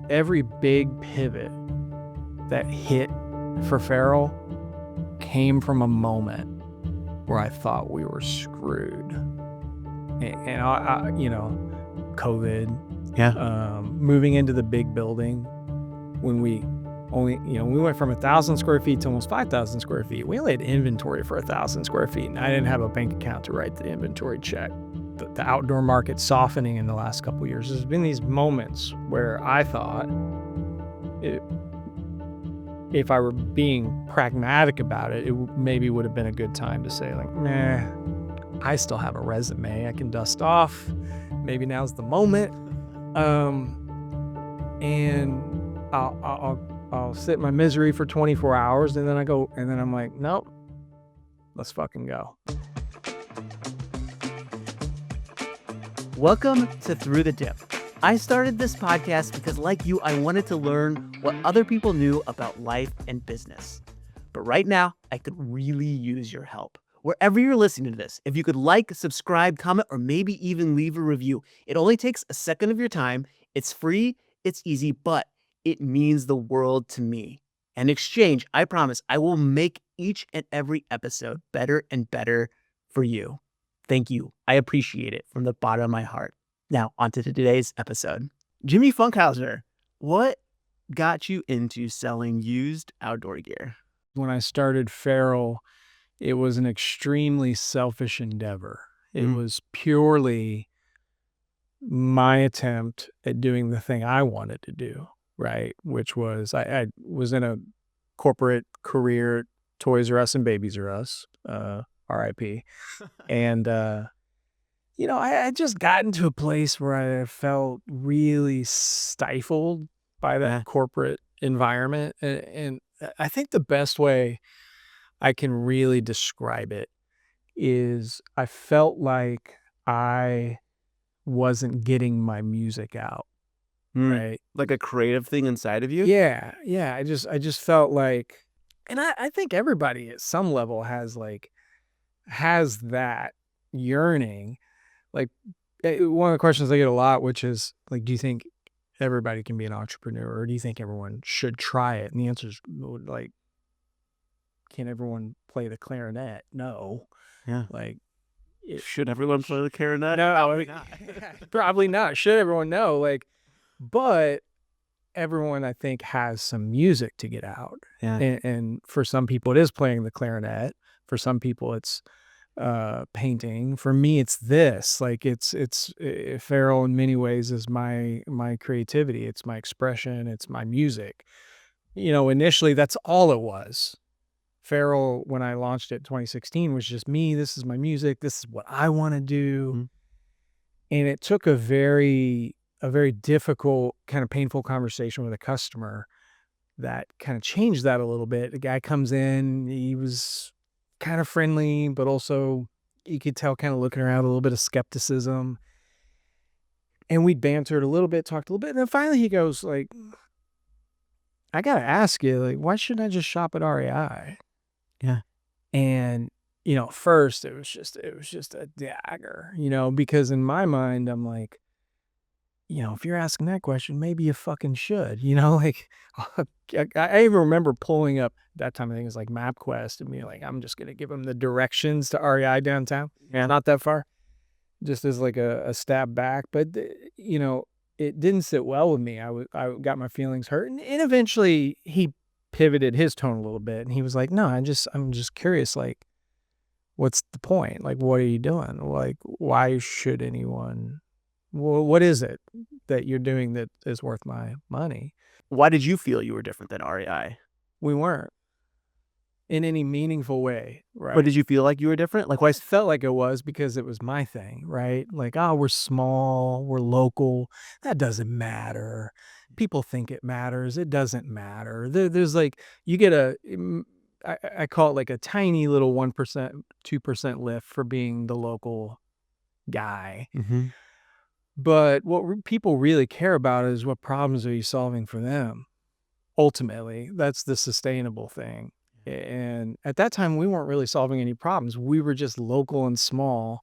every big pivot that hit for Farrell came from a moment where I thought we were screwed. And I COVID, moving into the big building, when we went from 1,000 square feet to almost 5,000 square feet. We only had inventory for 1,000 square feet, and I didn't have a bank account to write the inventory check. The outdoor market softening in the last couple of years. There's been these moments where I thought, if I were being pragmatic about it, it maybe would have been a good time to say, like, nah, I still have a resume I can dust off. Maybe now's the moment. And I'll sit in my misery for 24 hours, and then I'm like, nope, let's fucking go. Welcome to Through the Dip. I started this podcast because, like you, I wanted to learn what other people knew about life and business. But right now, I could really use your help. Wherever you're listening to this, if you could like, subscribe, comment, or maybe even leave a review. It only takes a second of your time. It's free, it's easy, but it means the world to me. In exchange, I promise I will make each and every episode better and better for you. Thank you. I appreciate it from the bottom of my heart. Now, on to today's episode. Jimmy Funkhouser, what got you into selling used outdoor gear? When I started Farrell, it was an extremely selfish endeavor. It was purely my attempt at doing the thing I wanted to do, right? Which was, I was in a corporate career, Toys R Us and Babies R Us, RIP. And, I had just gotten to a place where I felt really stifled by that corporate environment. And I think the best way I can really describe it is I felt like I wasn't getting my music out, right? Like a creative thing inside of you? Yeah. I just felt like, and I think everybody at some level has that yearning. Like, one of the questions I get a lot, which is like, do you think everybody can be an entrepreneur, or do you think everyone should try it? And the answer is like, can everyone play the clarinet? No. Yeah. Like, should everyone play the clarinet? No, probably not. Probably not. Should everyone know? But everyone, I think, has some music to get out. Yeah. And for some people, it is playing the clarinet. For some people, it's painting. For me, it's this. It's Farrell in many ways is my creativity. It's my expression. It's my music. Initially, that's all it was. Farrell, when I launched it in 2016, was just me. This is my music. This is what I want to do. And it took a very difficult, kind of painful conversation with a customer that kind of changed that a little bit. The guy comes in, he was kind of friendly, but also you could tell kind of looking around, a little bit of skepticism. And we bantered a little bit, talked a little bit. And then finally he goes like, I got to ask you, like, why shouldn't I just shop at REI? Yeah. And, first it was just a dagger, because in my mind, I'm like, if you're asking that question, maybe you fucking should, I even remember pulling up that time, I think it was like MapQuest, and being like, I'm just going to give them the directions to REI downtown. Yeah. Not that far, just as like a stab back. But, it didn't sit well with me. I got my feelings hurt. And eventually he pivoted his tone a little bit, and he was like, no, I'm just curious, like, what's the point? Like, what are you doing? Like, why should anyone, what is it that you're doing that is worth my money? Why did you feel you were different than REI? We weren't in any meaningful way, right? But did you feel like you were different? Like, why? I felt like it was because it was my thing, right? Like, we're small, we're local. That doesn't matter. People think it matters. It doesn't matter. There's like, you get I call it like a tiny little 1%, 2% lift for being the local guy. But what people really care about is what problems are you solving for them? Ultimately, that's the sustainable thing. And at that time, we weren't really solving any problems. We were just local and small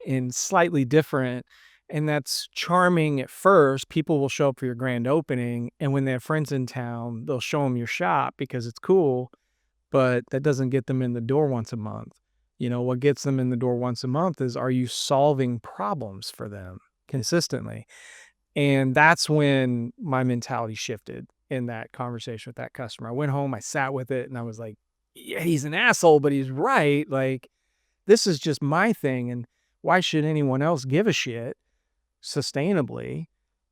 and slightly different. And that's charming at first. People will show up for your grand opening, and when they have friends in town, they'll show them your shop because it's cool, but that doesn't get them in the door once a month. What gets them in the door once a month is, are you solving problems for them consistently? And that's when my mentality shifted in that conversation with that customer. I went home, I sat with it, and I was like, yeah, he's an asshole, but he's right. Like, this is just my thing. And why should anyone else give a shit sustainably?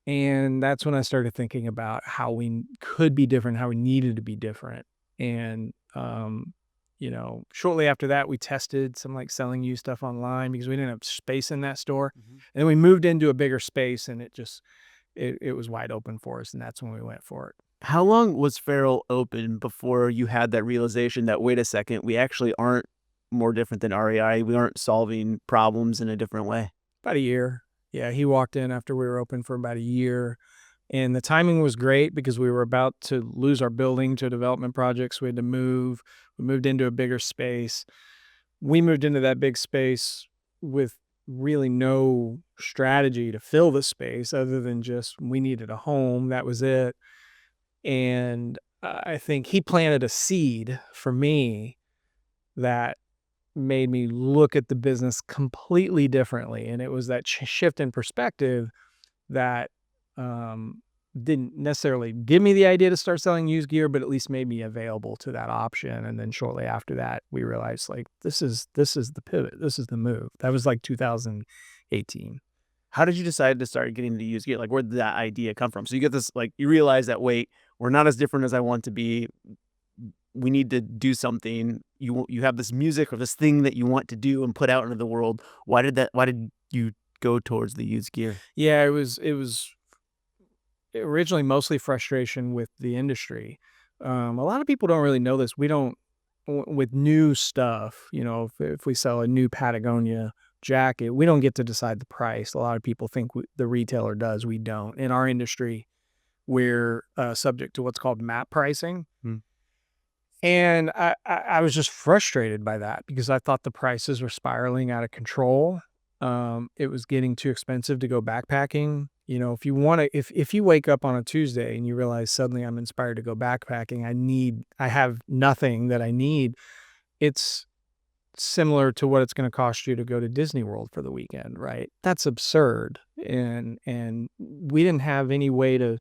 And that's when I started thinking about how we could be different, how we needed to be different. And, shortly after that, we tested some like selling used stuff online because we didn't have space in that store. Mhm. And then we moved into a bigger space and it was wide open for us. And that's when we went for it. How long was Farrell open before you had that realization that, wait a second, we actually aren't more different than REI? We aren't solving problems in a different way? About a year. Yeah, he walked in after we were open for about a year. And the timing was great because we were about to lose our building to development projects. We had to move. We moved into a bigger space. We moved into that big space with really no strategy to fill the space other than just we needed a home. That was it. And I think he planted a seed for me that made me look at the business completely differently. And it was that shift in perspective that um, didn't necessarily give me the idea to start selling used gear, but at least made me available to that option. And then shortly after that, we realized like this is the pivot. This is the move. That was like 2018. How did you decide to start getting into used gear? Like, where did that idea come from? So you get this, like, you realize that, wait, we're not as different as I want to be. We need to do something. You have this music or this thing that you want to do and put out into the world. Why did you go towards the used gear? Yeah, it was originally mostly frustration with the industry. A lot of people don't really know this. We don't with new stuff. If we sell a new Patagonia jacket, we don't get to decide the price. A lot of people think the retailer does. We don't. In our industry, we're subject to what's called MAP pricing. Hmm. And I was just frustrated by that because I thought the prices were spiraling out of control. It was getting too expensive to go backpacking. If you wake up on a Tuesday and you realize suddenly I'm inspired to go backpacking, I have nothing that I need. It's similar to what it's going to cost you to go to Disney World for the weekend, right? That's absurd. And we didn't have any way to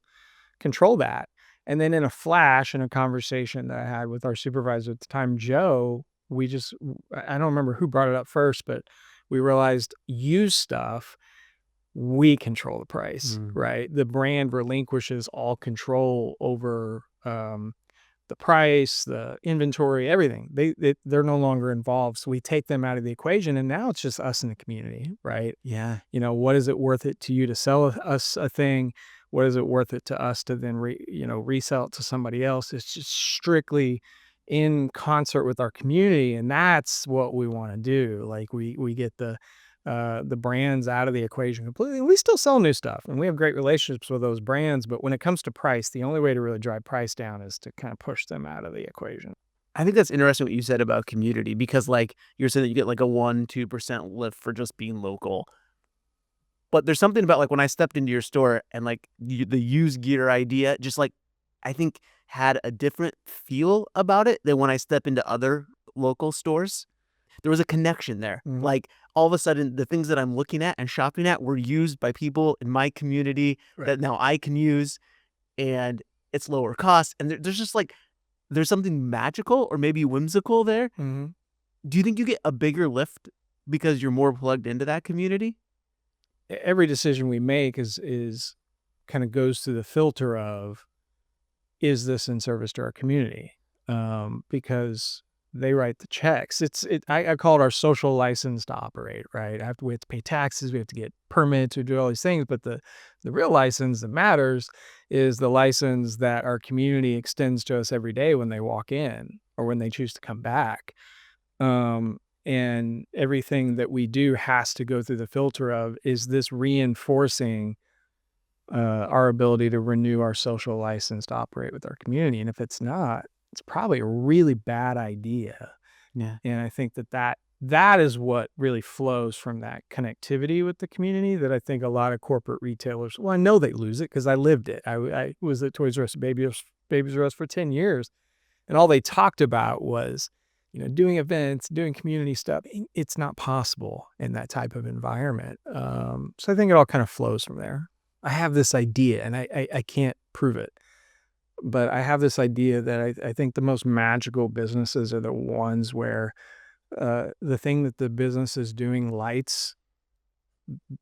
control that. And then in a flash, in a conversation that I had with our supervisor at the time, Joe, I don't remember who brought it up first, but we realized used stuff, we control the price, Mm. right? The brand relinquishes all control over the price, the inventory, everything. They're no longer involved. So we take them out of the equation. And now it's just us in the community, right? Yeah. What is it worth it to you to sell us a thing? What is it worth it to us to then resell it to somebody else? It's just strictly in concert with our community, and that's what we want to do. Like we get the brands out of the equation completely. We still sell new stuff, and we have great relationships with those brands. But when it comes to price, the only way to really drive price down is to kind of push them out of the equation. I think that's interesting what you said about community, because, like, you're saying that you get like a 1-2% lift for just being local. But there's something about, like, when I stepped into your store and, like, the used gear idea just, like, I think had a different feel about it than when I step into other local stores. There was a connection there. Mhm. Like, all of a sudden, the things that I'm looking at and shopping at were used by people in my community Right. that now I can use, and it's lower cost. And there's just, like, there's something magical or maybe whimsical there. Mhm. Do you think you get a bigger lift because you're more plugged into that community? Every decision we make is kind of goes through the filter of, is this in service to our community? Because they write the checks. I call it our social license to operate, right? We have to pay taxes, we have to get permits, we do all these things, but the real license that matters is the license that our community extends to us every day when they walk in or when they choose to come back. And everything that we do has to go through the filter of, is this reinforcing our ability to renew our social license to operate with our community? And if it's not, it's probably a really bad idea. Yeah. And I think that that is what really flows from that connectivity with the community that I think a lot of corporate retailers, well, I know they lose it because I lived it. I was at Toys R Us, Babies R Us for 10 years, and all they talked about was, doing events, doing community stuff. It's not possible in that type of environment. So I think it all kind of flows from there. I have this idea, and I can't prove it, but I have this idea that I think the most magical businesses are the ones where the thing that the business is doing lights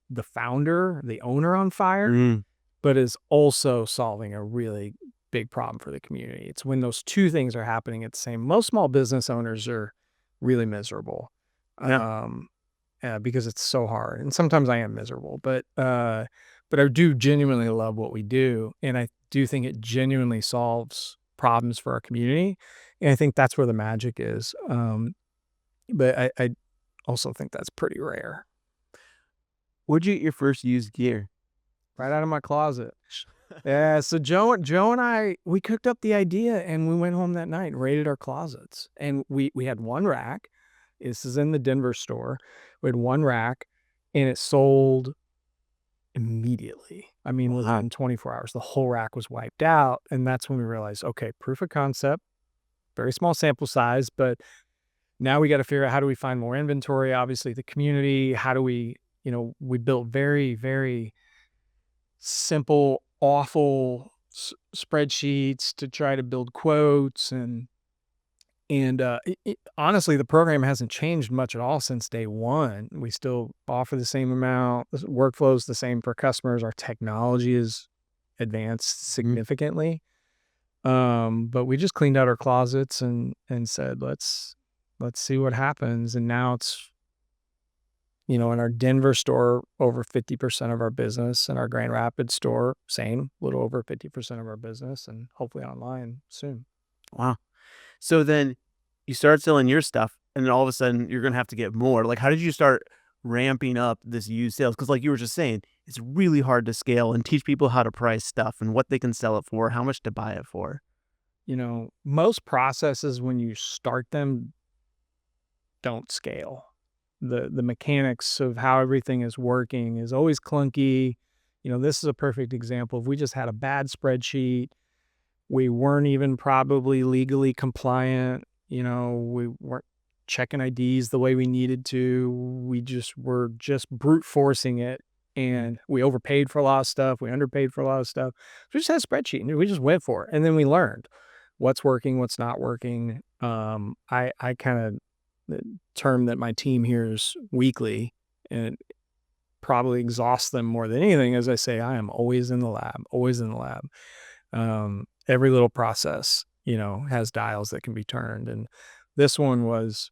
the founder, the owner on fire, Mm, but is also solving a really big problem for the community. It's when those two things are happening at the same. Most small business owners are really miserable, yeah. um, because it's so hard, and sometimes I am miserable, but I do genuinely love what we do, and I do think it genuinely solves problems for our community, and I think that's where the magic is. But I also think that's pretty rare. Where'd you get your first used gear? Right out of my closet. Yeah, so Joe and I, we cooked up the idea and we went home that night and raided our closets. And we had one rack. This is in the Denver store. We had one rack and it sold immediately. I mean, Wow. within 24 hours, the whole rack was wiped out. And that's when we realized, okay, proof of concept, very small sample size, but now we got to figure out how do we find more inventory, obviously the community, how do we, we built very, very simple, awful spreadsheets to try to build quotes and honestly, the program hasn't changed much at all since day one. We still offer the same amount. The workflow is the same for customers. Our technology is advanced Mhm. significantly. But we just cleaned out our closets and said, let's see what happens. And now it's, in our Denver store, over 50% of our business, and our Grand Rapids store, same, little over 50% of our business, and hopefully online soon. Wow. So then you start selling your stuff, and then all of a sudden you're gonna have to get more. Like, how did you start ramping up this used sales? Because, like you were just saying, it's really hard to scale and teach people how to price stuff and what they can sell it for, how much to buy it for. Most processes when you start them don't scale. The mechanics of how everything is working is always clunky. This is a perfect example. If we just had a bad spreadsheet, we weren't even probably legally compliant. We weren't checking IDs the way we needed to. We just were just brute forcing it. And we overpaid for a lot of stuff. We underpaid for a lot of stuff. We just had a spreadsheet and we just went for it. And then we learned what's working, what's not working. I kind of, the term that my team hears weekly and probably exhausts them more than anything, as I say, I am always in the lab, always in the lab. Every little process, has dials that can be turned. And this one was,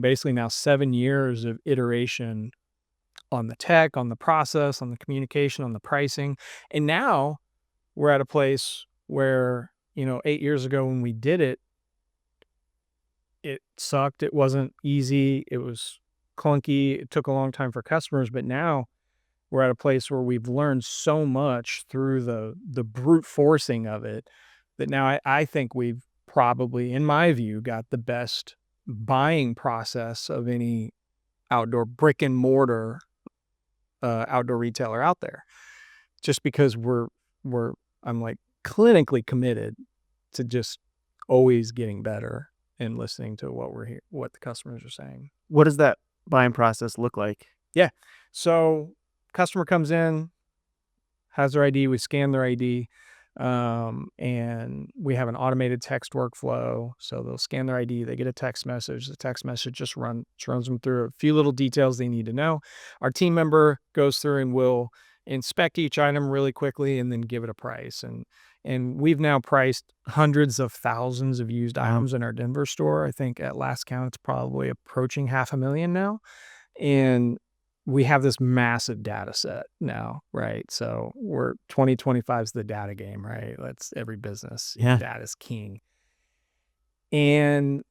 basically now 7 years of iteration on the tech, on the process, on the communication, on the pricing. And now we're at a place where, 8 years ago when we did it, it sucked. It wasn't easy. It was clunky. It took a long time for customers. But now we're at a place where we've learned so much through the brute forcing of it that now I think we've probably, in my view, got the best buying process of any outdoor brick and mortar outdoor retailer out there. Just because we're I'm like clinically committed to just always getting better and listening to what the customers are saying. What does that buying process look like? Yeah. So customer comes in, has their ID, we scan their ID, and we have an automated text workflow. So they'll scan their ID, they get a text message. The text message just runs them through a few little details they need to know. Our team member goes through and will inspect each item really quickly and then give it a price. And we've now priced hundreds of thousands of used Wow. items in our Denver store. I think at last count, it's probably approaching 500,000 now. And we have this massive data set now, right? So we're 2025 is the data game, right? That's every business. Yeah. Data is king. And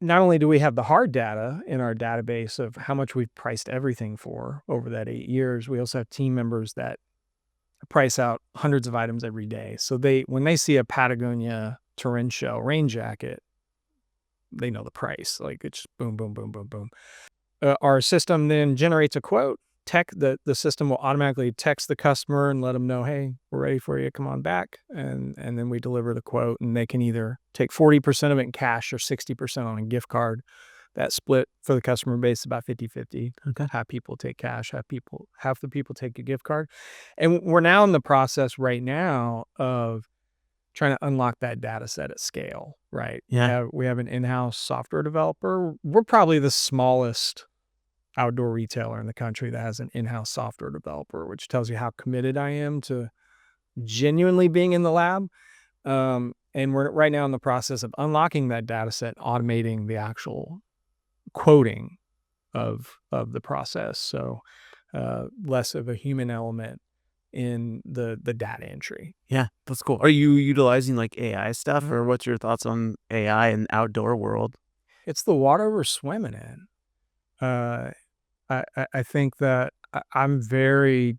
not only do we have the hard data in our database of how much we've priced everything for over that 8 years, we also have team members that price out hundreds of items every day. So when they see a Patagonia torrential rain jacket, they know the price. Like it's just boom, boom, boom, boom, boom. Our system then generates a quote. The system will automatically text the customer and let them know, hey, we're ready for you. Come on back, and then we deliver the quote, and they can either take 40% of it in cash or 60% on a gift card. That split for the customer base is about 50-50. Okay. Half people take cash, half the people take a gift card. And we're now in the process right now of trying to unlock that data set at scale, right? Yeah. We have an in-house software developer. We're probably the smallest outdoor retailer in the country that has an in-house software developer, which tells you how committed I am to genuinely being in the lab. And we're right now in the process of unlocking that data set, automating the actual quoting of the process. So less of a human element in the data entry. Yeah, that's cool. Are you utilizing like AI stuff, or what's your thoughts on AI in the outdoor world? It's the water we're swimming in. Uh, I think that I'm very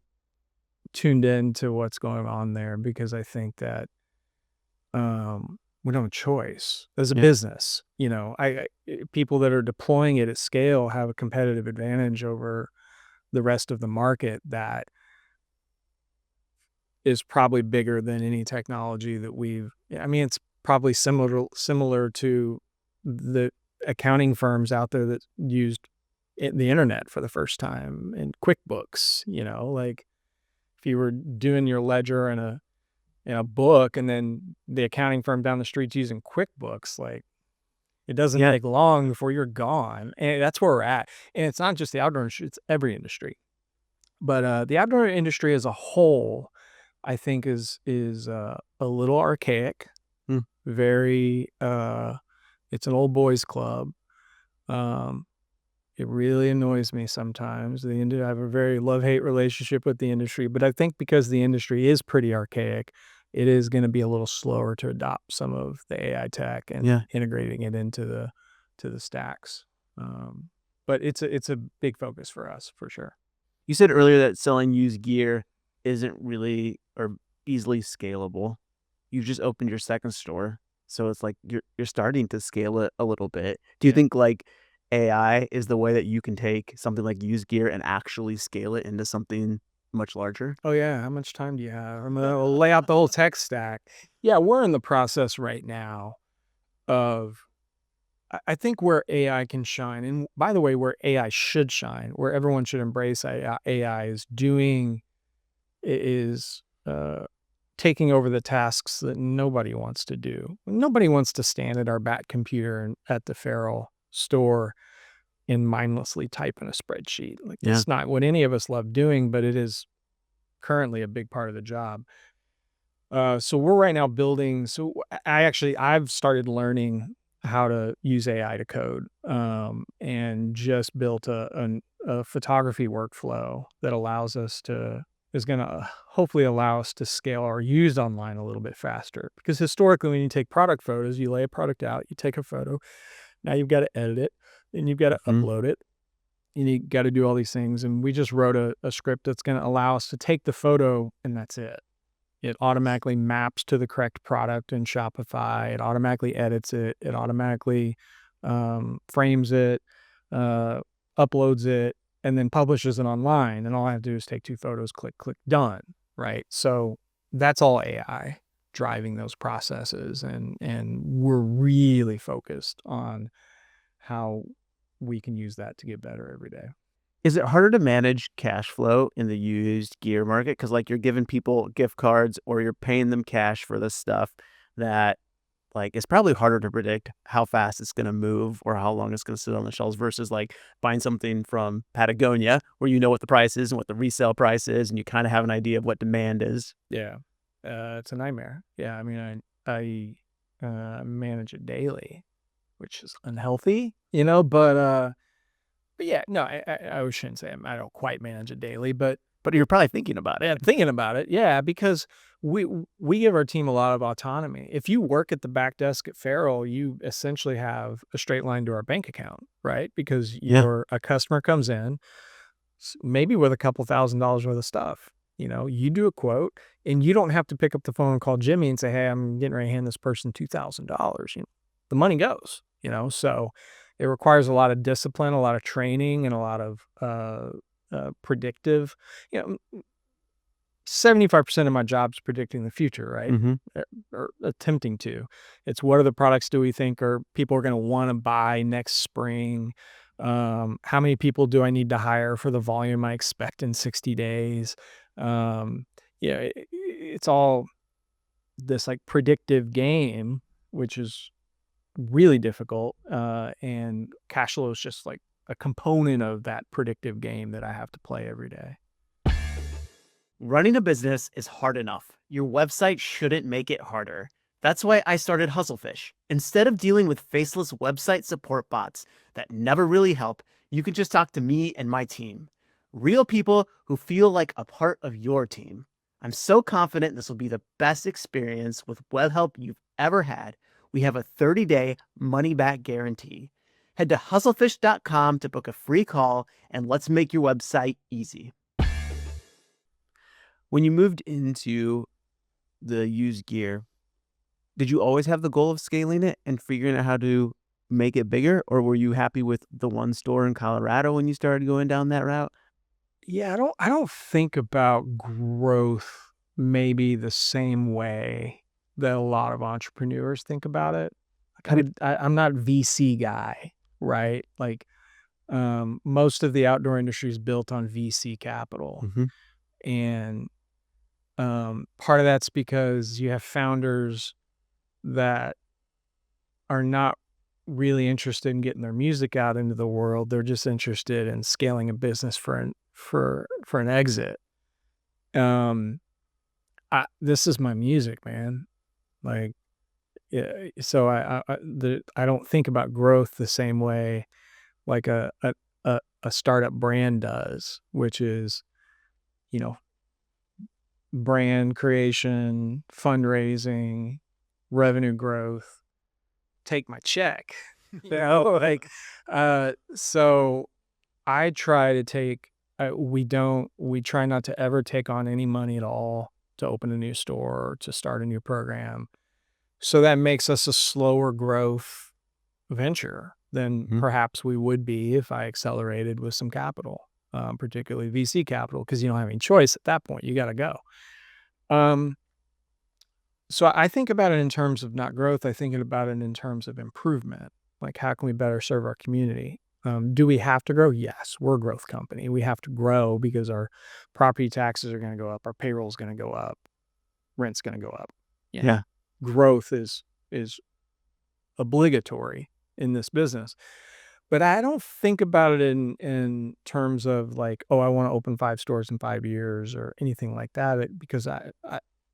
tuned in to what's going on there because I think that we don't have a choice as a Yeah. business. People that are deploying it at scale have a competitive advantage over the rest of the market that is probably bigger than any technology that I mean, it's probably similar to the accounting firms out there that used the internet for the first time and QuickBooks, like if you were doing your ledger in a book and then the accounting firm down the street's using QuickBooks, like it doesn't Yeah. take long before you're gone. And that's where we're at. And it's not just the outdoor industry, it's every industry. But the outdoor industry as a whole, I think is a little archaic, Mm. very it's an old boys club. Um, it really annoys me sometimes. I have a very love-hate relationship with the industry, but I think because the industry is pretty archaic, it is gonna be a little slower to adopt some of the AI tech and Yeah. integrating it into the stacks. Um, but it's a big focus for us for sure. You said earlier that selling used gear isn't really or easily scalable. You just opened your second store, so it's like you're starting to scale it a little bit. Do you Yeah. think like AI is the way that you can take something like used gear and actually scale it into something much larger? Oh, yeah, how much time do you have? I'm gonna lay out the whole tech stack. Yeah, we're in the process right now of I think where AI can shine, and by the way, where AI should shine, where everyone should embrace AI is is, taking over the tasks that nobody wants to do. Nobody wants to stand at our back computer and at the Farrell store and mindlessly type in a spreadsheet. Like, Yeah. that's not what any of us love doing, but it is currently a big part of the job. So we're right now building. So I've started learning how to use AI to code, and just built a photography workflow that is going to hopefully allow us to scale our used online a little bit faster. Because historically, when you take product photos, you lay a product out, you take a photo, now you've got to edit it, then you've got to Mhm. upload it, and you got to do all these things. And we just wrote a script that's going to allow us to take the photo and that's it. It automatically maps to the correct product in Shopify. It automatically edits it. It automatically frames it, uh, uploads it, and then publishes it online. And all I have to do is take two photos, click, click, done. Right. So that's all AI driving those processes, and we're really focused on how we can use that to get better every day. Is it harder to manage cash flow in the used gear market? Because like you're giving people gift cards or you're paying them cash for this stuff that like it's probably harder to predict how fast it's going to move or how long it's going to sit on the shelves versus like buying something from Patagonia where you know what the price is and what the resale price is and you kind of have an idea of what demand is. Yeah. It's a nightmare. Yeah. I mean, I manage it daily, which is unhealthy, but yeah, no, I shouldn't say I don't quite manage it daily, but But you're probably thinking about it. yeah, thinking about it, yeah, because we we give our team a lot of autonomy. If you work at the back desk at Farrell, you essentially have a straight line to our bank account, right? Because Yeah. a customer comes in, maybe with a couple $1,000s worth of stuff. You do a quote, and you don't have to pick up the phone and call Jimmy and say, "Hey, I'm getting ready to hand this person $2,000." The money goes. So it requires a lot of discipline, a lot of training, and a lot of predictive. You know, 75% of my job is predicting the future, right? Mhm. Or attempting to. It's what are the products do we think are people are going to want to buy next spring? How many people do I need to hire for the volume I expect in 60 days? Um, it's all this like predictive game, which is really difficult. And cash flow is just like a component of that predictive game that I have to play every day. Running a business is hard enough. Your website shouldn't make it harder. That's why I started Hustlefish. Instead of dealing with faceless website support bots that never really help, you can just talk to me and my team. Real people who feel like a part of your team. I'm so confident this will be the best experience with web help you've ever had. We have a 30-day money back guarantee. Head to hustlefish.com to book a free call and let's make your website easy. When you moved into the used gear, did you always have the goal of scaling it and figuring out how to make it bigger? Or were you happy with the one store in Colorado when you started going down that route? Yeah, I don't think about growth maybe the same way that a lot of entrepreneurs think about it. How did I'm not VC guy, right? Like most of the outdoor industry is built on VC capital. Mhm. And part of that's because you have founders that are not really interested in getting their music out into the world. They're just interested in scaling a business for an exit. Um, this is my music, man. Like, yeah, so I don't think about growth the same way like a startup brand does, which is, you know, brand creation, fundraising, revenue growth, take my check. Like, so I try to take we try not to ever take on any money at all to open a new store or to start a new program. So that makes us a slower growth venture than Mhm. perhaps we would be if I accelerated with some capital, particularly VC capital, because you don't have any choice at that point. You got to go. Um, so I think about it in terms of not growth. I think about it in terms of improvement. Like, how can we better serve our community? Do we have to grow? Yes, we're a growth company. We have to grow because our property taxes are going to go up, our payroll is going to go up, rent's going to go up. You know, Yeah. growth is obligatory in this business. But I don't think about it in terms of like, oh, I want to open 5 stores in 5 years or anything like that. Because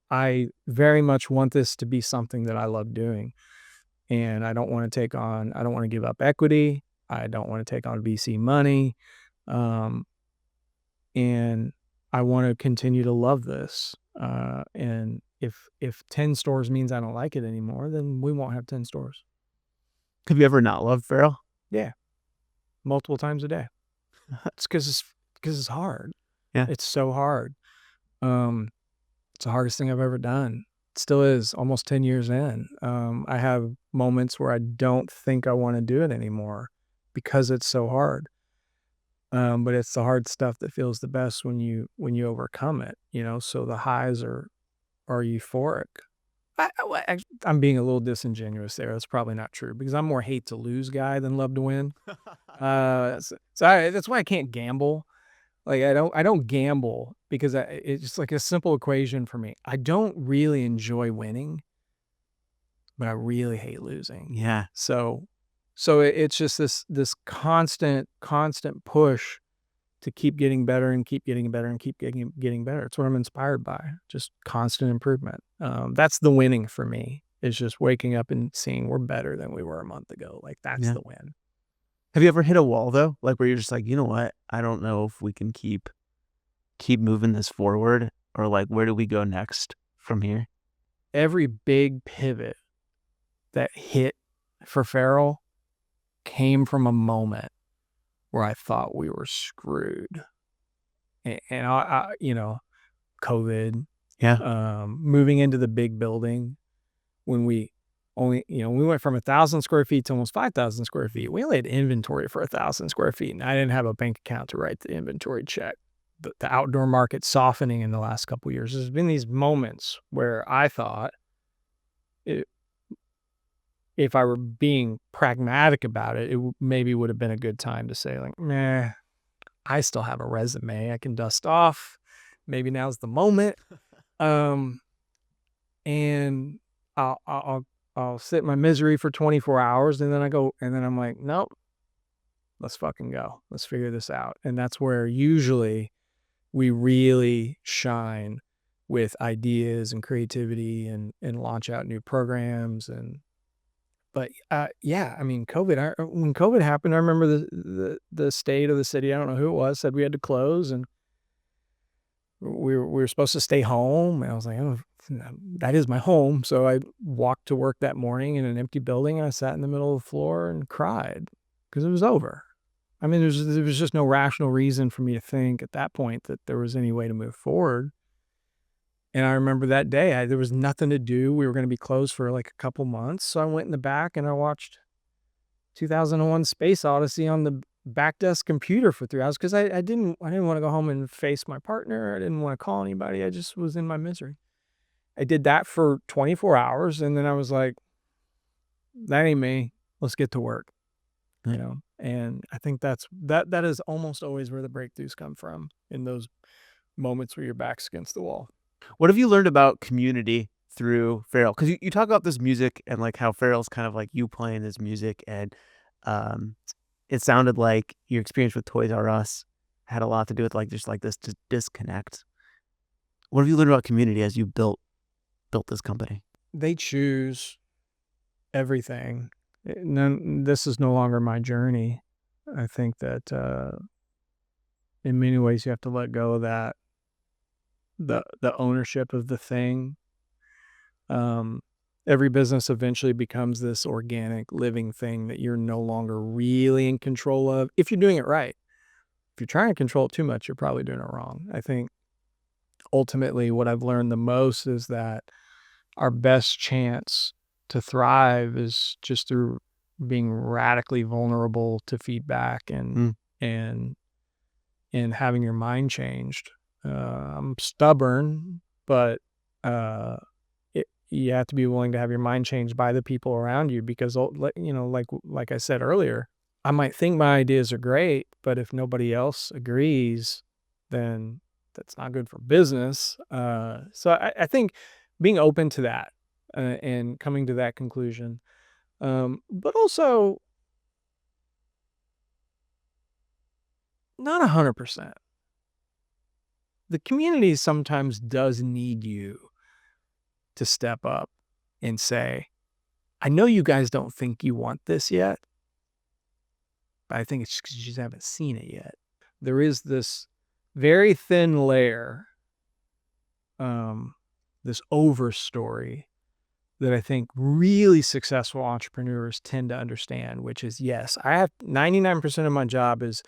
I very much want this to be something that I love doing, and I don't want to take on. I don't want to give up equity. I don't want to take on VC money, um, and I want to continue to love this. And if 10 stores means I don't like it anymore, then we won't have 10 stores. Have you ever not loved Farrell? Yeah, multiple times a day. It's because it's hard. Yeah. It's so hard. Um, it's the hardest thing I've ever done. It still is almost 10 years in. I have moments where I don't think I want to do it anymore because it's so hard. But it's the hard stuff that feels the best when you overcome it. So the highs are euphoric. I'm being a little disingenuous there. That's probably not true because I'm more hate to lose guy than love to win. That's why I can't gamble. Like, I don't gamble because it's just like a simple equation for me. I don't really enjoy winning, but I really hate losing. Yeah. So it's just this constant push to keep getting better and keep getting better and keep getting better. It's what I'm inspired by, just constant improvement. That's the winning for me, is just waking up and seeing we're better than we were a month ago. Like, that's Yeah. the win. Have you ever hit a wall though? Like where you're just like, you know what? I don't know if we can keep moving this forward, or like where do we go next from here? Every big pivot that hit for Farrell came from a moment where I thought we were screwed. And COVID, Yeah. moving into the big building when we only, we went from 1,000 square feet to almost 5,000 square feet. We only had inventory for 1,000 square feet, and I didn't have a bank account to write the inventory check. The outdoor market softening in the last couple of years. There's been these moments where I thought, I if I were being pragmatic about it, maybe would have been a good time to say like, "Meh, I still have a resume I can dust off. Maybe now's the moment." Um, and I'll sit in my misery for 24 hours, and then I'm like, "Nope, let's fucking go. Let's figure this out." And that's where usually we really shine with ideas and creativity and launch out new programs. But yeah, I mean, when COVID happened, I remember the state of the city, I don't know who it was, said we had to close, and we were supposed to stay home, and I was like, "Oh, that is my home." So I walked to work that morning in an empty building, and I sat in the middle of the floor and cried because it was over. I mean, there was just no rational reason for me to think at that point that there was any way to move forward. And I remember that day, there was nothing to do. We were gonna be closed for, like, a couple months, so I went in the back and I watched 2001: Space Odyssey on the back desk computer for 3 hours 'cause I didn't wanna go home and face my partner. I didn't wanna call anybody. I just was in my misery. I did that for 24 hours, and then I was like, "That ain't me. Let's get to work." And I think that is almost always where the breakthroughs come from, in those moments where your back's against the wall. What have you learned about community through Feral? Because you talk about this music and like how Feral's kind of like you playing this music, and um, it sounded like your experience with Toys R Us had a lot to do with like just like this disconnect. What have you learned about community as you built this company? They choose everything. This is no longer my journey. I think that, in many ways, you have to let go of that, the ownership of the thing. Um, every business eventually becomes this organic, living thing that you're no longer really in control of if you're doing it right. If you're trying to control it too much, you're probably doing it wrong. I think ultimately what I've learned the most is that our best chance to thrive is just through being radically vulnerable to feedback Mm, and and having your mind changed. I'm stubborn, but uh, you have to be willing to have your mind changed by the people around you because, like I said earlier, I might think my ideas are great, but if nobody else agrees, then that's not good for business. So I think being open to that and coming to that conclusion, but also not 100%. The community sometimes does need you to step up and say, "I know you guys don't think you want this yet, but I think it's because you just haven't seen it yet." There is this very thin layer, um, this overstory that I think really successful entrepreneurs tend to understand, which is, yes, I have 99% of my job is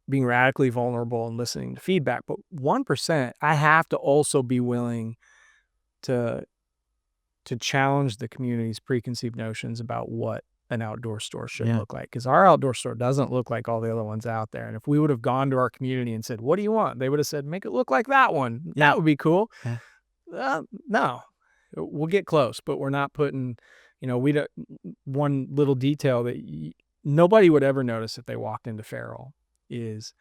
being radically vulnerable and listening to feedback, but 1%, I have to also be willing to challenge the community's preconceived notions about what an outdoor store should yeah, look like. Because our outdoor store doesn't look like all the other ones out there, and if we would have gone to our community and said, "What do you want?" They would have said, "Make it look like that one. yeah, That would be cool." yeah, No. We'll get close, but we're not putting, we don't one little detail that nobody would ever notice if they walked into Farrell is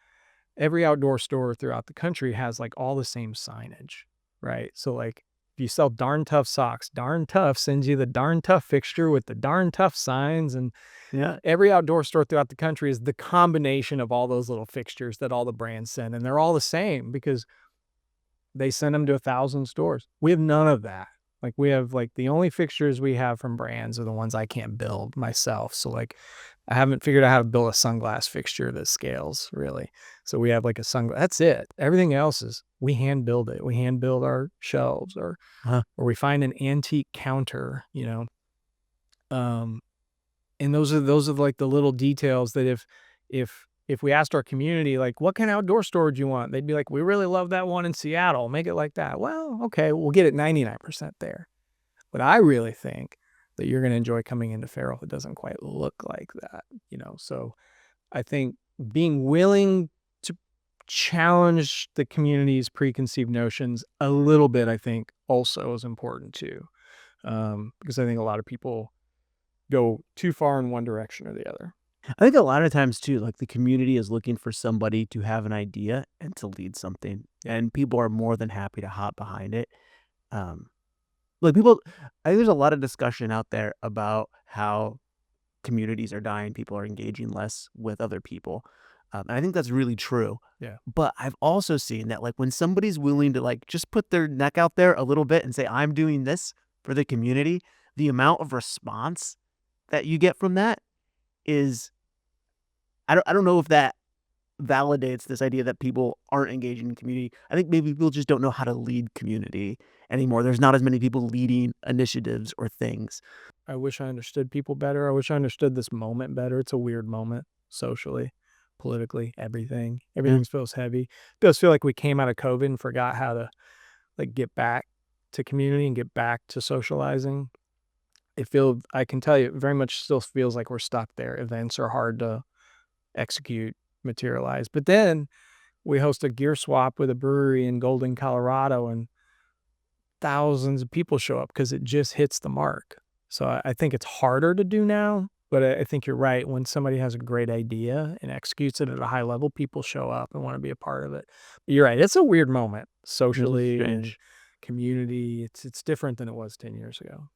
every outdoor store throughout the country has, like, all the same signage, right? So, like, if you sell Darn Tough socks, Darn Tough sends you the Darn Tough fixture with the Darn Tough signs, and yeah, every outdoor store throughout the country is the combination of all those little fixtures that all the brands send, and they're all the same because they send them to 1,000 stores. We have none of that. Like, we have, like, the only fixtures we have from brands are the ones I can't build myself. So, like, I haven't figured out how to build a sunglass fixture that scales, really. So we have, like, a sunglass. That's it. Everything else is we hand build it. We hand build our shelves, uh, or we find an antique counter. Um, and those are, like, the little details that if we asked our community, like, "What kind of outdoor storage you want?" They'd be like, "We really love that one in Seattle. Make it like that." Well, okay, we'll get it 99% there. But I really think that you're going to enjoy coming into Farrell. It doesn't quite look like that, So I think being willing to challenge the community's preconceived notions a little bit, I think also is important too. Because I think a lot of people go too far in one direction or the other. I think a lot of times too, like the community is looking for somebody to have an idea and to lead something, Yeah. and people are more than happy to hop behind it. Um, like people, I think there's a lot of discussion out there about how communities are dying, people are engaging less with other people. And I think that's really true. Yeah. But I've also seen that like when somebody's willing to like just put their neck out there a little bit and say, I'm doing this for the community, the amount of response that you get from that is I don't know if that validates this idea that people aren't engaging in community. I think maybe people just don't know how to lead community anymore. There's not as many people leading initiatives or things. I wish I understood people better. I wish I understood this moment better. It's a weird moment socially, politically, everything. Yeah. Everything feels heavy. It does feel like we came out of COVID and forgot how to like get back to community and get back to socializing. I can tell you, it very much still feels like we're stuck there. Events are hard to execute, materialize. But then we host a gear swap with a brewery in Golden, Colorado, and thousands of people show up because it just hits the mark. So I think it's harder to do now, but I think you're right. When somebody has a great idea and executes it at a high level, people show up and want to be a part of it. But you're right. It's a weird moment It is socially and strange. community. It's different than it was 10 years ago.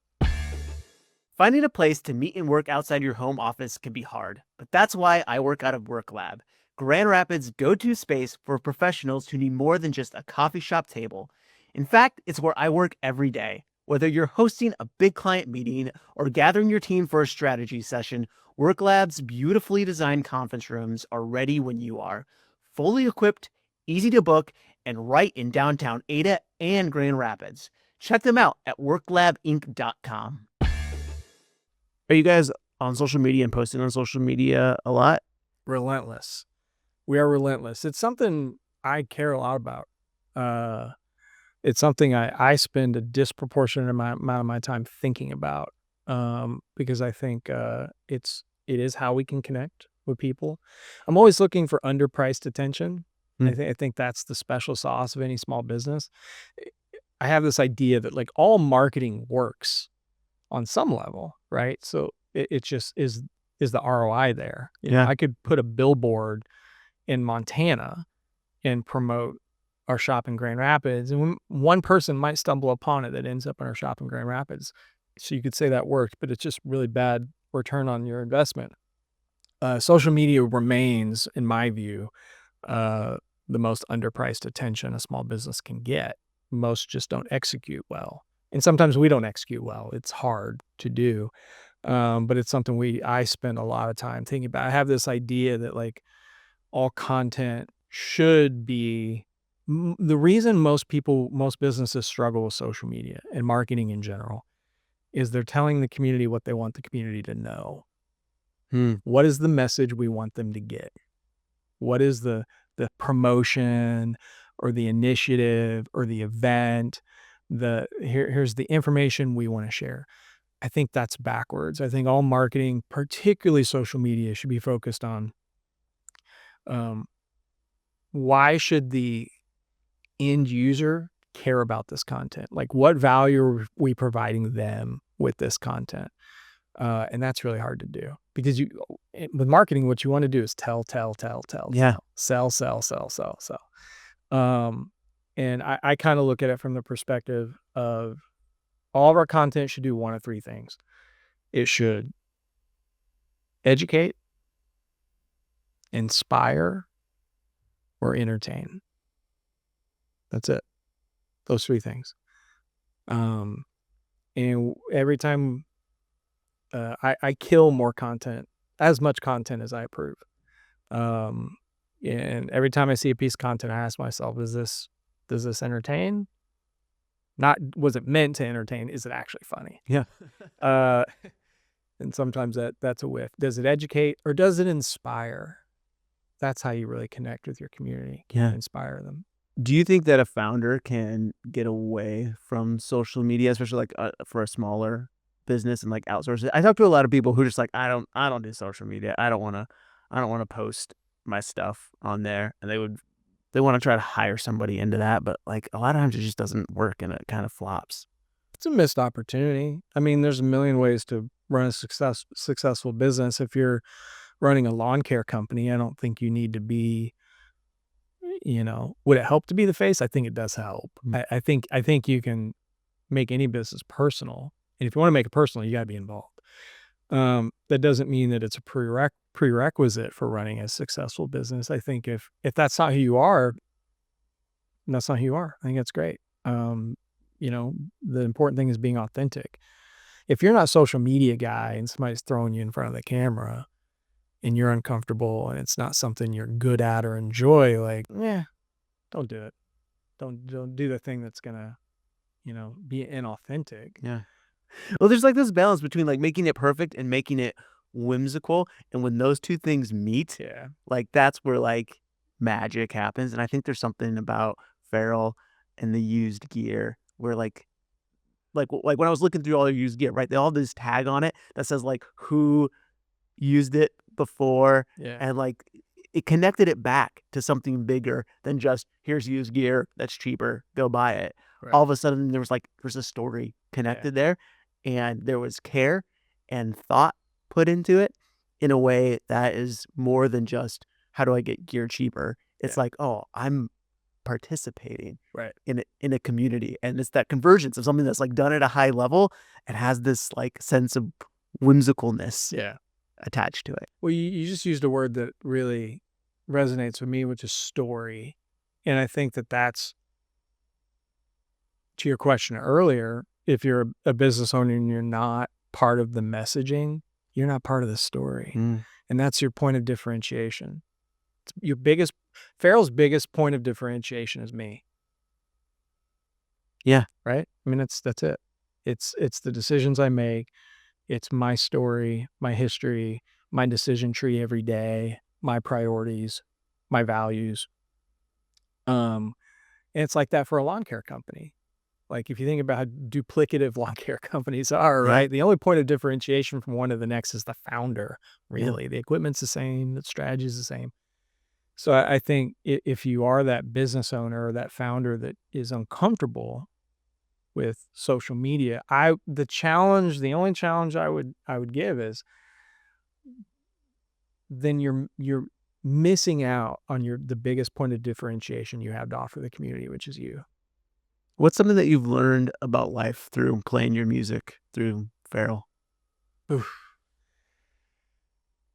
Finding a place to meet and work outside your home office can be hard, but that's why I work out of Work Lab, Grand Rapids' go to space for professionals who need more than just a coffee shop table. In fact, it's where I work every day. Whether you're hosting a big client meeting or gathering your team for a strategy session, Work Lab's beautifully designed conference rooms are ready when you are. Fully equipped, easy to book, and right in downtown Ada and Grand Rapids. Check them out at worklabinc.com. Are you guys on social media and posting on social media a lot? Relentless. We are relentless. It's something I care a lot about. Uh, it's something I spend a disproportionate amount of my time thinking about, because I think it is how we can connect with people. I'm always looking for underpriced attention. Hmm. I think that's the special sauce of any small business. I have this idea that like all marketing works on some level, right? So it just is the ROI there. Yeah. I could put a billboard in Montana and promote our shop in Grand Rapids, and one person might stumble upon it that ends up in our shop in Grand Rapids. So you could say that worked, but it's just really bad return on your investment. Social media remains, in my view, uh, the most underpriced attention a small business can get. Most just don't execute well, and sometimes we don't execute well. It's hard to do, but it's something I spend a lot of time thinking about. I have this idea that like all content should be the reason most businesses struggle with social media and marketing in general is they're telling the community what they want the community to know. Hmm. What is the message we want them to get? What is the promotion or the initiative or the event? Here's the information we want to share. I think that's backwards. I think all marketing, particularly social media, should be focused on um, why should the end user care about this content? Like, what value are we providing them with this content? And that's really hard to do because with marketing, what you want to do is tell, Yeah. sell. Um, and I kind of look at it from the perspective of all of our content should do one of three things. It should educate, inspire, or entertain. That's it. Those three things. And every time I kill more content, as much content as I approve. Um, and every time I see a piece of content, I ask myself, does this entertain? Not was it meant to entertain? Is it actually funny? Yeah. Uh, and sometimes that's a whiff. Does it educate or does it inspire? That's how you really connect with your community and Yeah. inspire them. Do you think that a founder can get away from social media, especially like for a smaller business and like outsource it? I talk to a lot of people who just like, I don't do social media. I don't want to post my stuff on there. And they want to try to hire somebody into that. But like a lot of times it just doesn't work and it kind of flops. It's a missed opportunity. I mean, there's a million ways to run a successful business. If you're running a lawn care company, I don't think you need to be, would it help to be the face? I think it does help. Mm. I think you can make any business personal. And if you want to make it personal, you got to be involved. That doesn't mean that it's a prerequisite for running a successful business. I think if that's not who you are, that's not who you are. I think that's great. The important thing is being authentic. If you're not a social media guy and somebody's throwing you in front of the camera and you're uncomfortable and it's not something you're good at or enjoy, like, don't do it. Don't do the thing that's gonna, be inauthentic. Yeah. Well, there's like this balance between like making it perfect and making it whimsical. And when those two things meet, Yeah. like that's where like magic happens. And I think there's something about Farrell and the used gear where like when I was looking through all your used gear, right? They all have this tag on it that says like who used it before, Yeah. and like it connected it back to something bigger than just here's used gear that's cheaper, go buy it. Right. All of a sudden there's a story Yeah. connected there, and there was care and thought put into it in a way that is more than just how do I get gear cheaper. It's Yeah. like, oh, I'm participating Right. in a community, and it's that convergence of something that's like done at a high level and has this like sense of whimsicalness Yeah. attached to it. Well, you just used a word that really resonates with me, which is story. And I think that that's to your question earlier, if you're a business owner and you're not part of the messaging, you're not part of the story. Mm. And that's your point of differentiation. It's your biggest Farrell's biggest point of differentiation is me, Yeah. right? I mean, that's it. It's the decisions I make. It's my story, my history, my decision tree every day, my priorities, my values. Um, and it's like that for a lawn care company. Like, if you think about how duplicative lawn care companies are, Yeah. right? The only point of differentiation from one to the next is the founder, Yeah. really. The equipment's the same, the strategy is the same. So I think if you are that business owner or that founder that is uncomfortable with social media, the only challenge I would give is then you're missing out on the biggest point of differentiation you have to offer the community, which is you. What's something that you've learned about life through playing your music through Farrell? Oof.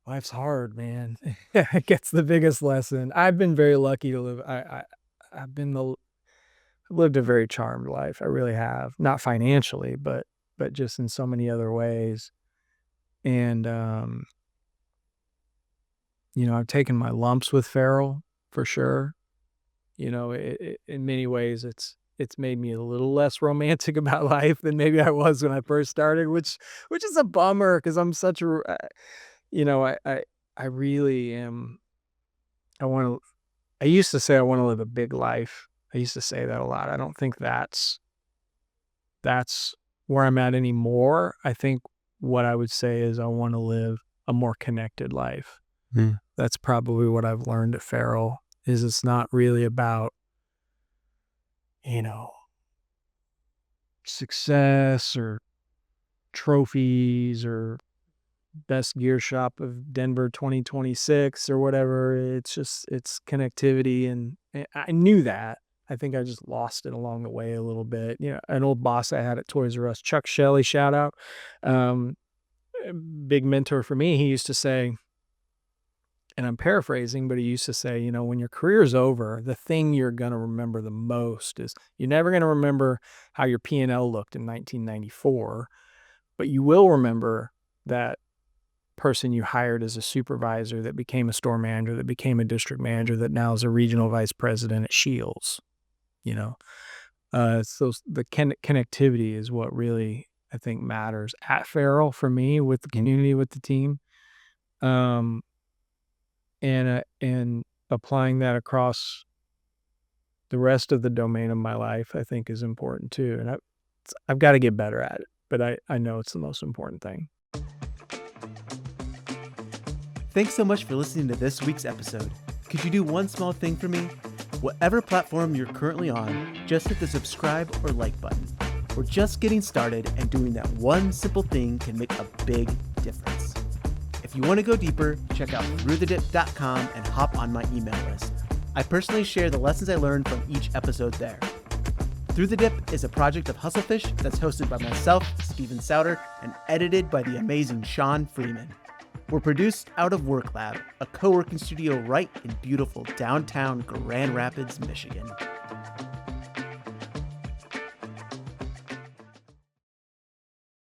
Life's hard, man. It gets the biggest lesson. I've been very lucky to live. I've been the I've lived a very charmed life. I really have. Not financially, but just in so many other ways. And I've taken my lumps with Farrell for sure. In many ways, it's made me a little less romantic about life than maybe I was when I first started, which is a bummer because I'm such a, I really am. I want to. I used to say I want to live a big life. I used to say that a lot. I don't think that's where I'm at anymore. I think what I would say is I want to live a more connected life. Mm. That's probably what I've learned at Farrell is it's not really about, you know, success or trophies or best gear shop of Denver 2026 or whatever. It's connectivity and I knew that. I think I just lost it along the way a little bit. An old boss I had at Toys R Us, Chuck Shelley, shout out. Um, big mentor for me. He used to say, and I'm paraphrasing, but he used to say, when your career's over, the thing you're going to remember the most is you're never going to remember how your P&L looked in 1994, but you will remember that person you hired as a supervisor that became a store manager, that became a district manager, that now is a regional vice president at Shields, you know? So the connectivity is what really, I think, matters at Farrell for me with the community, with the team. And applying that across The rest of the domain of my life, I think, is important too, and I've gotta get better at it, but I know it's the most important thing. Thanks so much for listening to this week's episode. Could you do one small thing for me? Whatever platform you're currently on, just hit the subscribe or like button. We're just getting started, and doing that one simple thing can make a big difference. If you want to go deeper, check out throughthedip.com and hop on my email list. I personally share the lessons I learned from each episode there. Through the Dip is a project of Hustlefish that's hosted by myself, Steven Souter, and edited by the amazing Sean Freeman. We're produced out of Work Lab, a co-working studio right in beautiful downtown Grand Rapids, Michigan.